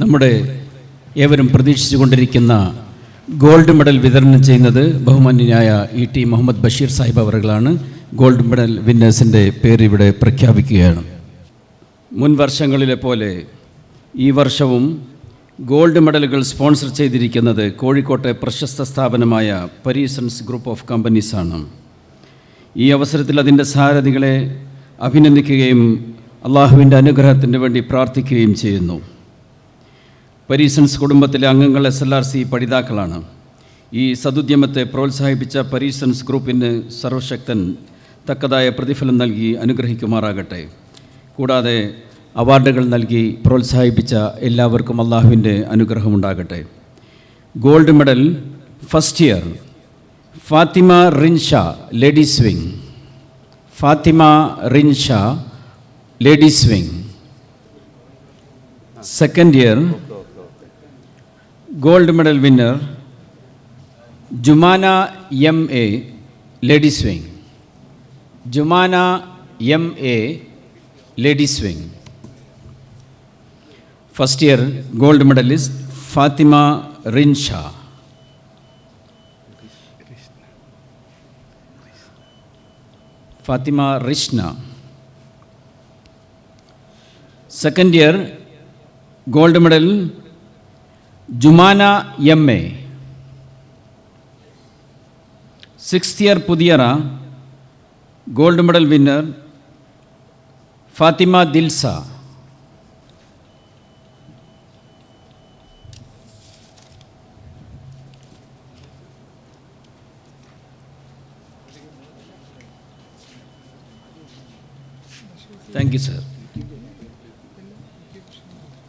നമ്മുടെ ഏവരും പ്രതീക്ഷിച്ചുകൊണ്ടിരിക്കുന്ന gold medal വിതരണം ചെയ്യുന്നത് ബഹുമാന്യനായ ET മുഹമ്മദ് ബഷീർ സാഹിബ് അവറുകളാണ്. ഗോൾഡ് മെഡൽ വിന്നേഴ്സിൻ്റെ പേര് ഇവിടെ പ്രഖ്യാപിക്കുകയാണ്. മുൻ വർഷങ്ങളിലെ പോലെ ഈ വർഷവും ഗോൾഡ് മെഡലുകൾ സ്പോൺസർ ചെയ്തിരിക്കുന്നത് കോഴിക്കോട്ടെ പ്രശസ്ത സ്ഥാപനമായ പരീസൺസ് ഗ്രൂപ്പ് ഓഫ് കമ്പനീസാണ്. ഈ അവസരത്തിൽ അതിൻ്റെ സാരഥികളെ അഭിനന്ദിക്കുകയും അള്ളാഹുവിൻ്റെ അനുഗ്രഹത്തിന് വേണ്ടി പ്രാർത്ഥിക്കുകയും ചെയ്യുന്നു. പരീസൺസ് കുടുംബത്തിലെ അംഗങ്ങൾ SLRC പഠിതാക്കളാണ്. ഈ സദുദ്യമത്തെ പ്രോത്സാഹിപ്പിച്ച പരീസൺസ് ഗ്രൂപ്പിന് സർവശക്തൻ തക്കതായ പ്രതിഫലം നൽകി അനുഗ്രഹിക്കുമാറാകട്ടെ. കൂടാതെ അവാർഡുകൾ നൽകി പ്രോത്സാഹിപ്പിച്ച എല്ലാവർക്കും അള്ളാഹുവിൻ്റെ അനുഗ്രഹമുണ്ടാകട്ടെ. Gold medal first year Fathima Rinsha ladies wing. Fathima Rinsha ladies wing. Second year gold medal winner Jumana MA ladies wing. Jumana MA ladies wing. First year gold medallist Fathima Rinsha. Fathima Rishna. Second year gold medal Jumana MA. Sixth year Puthiyara gold medal winner Fathima Dilsa. Thank you, sir.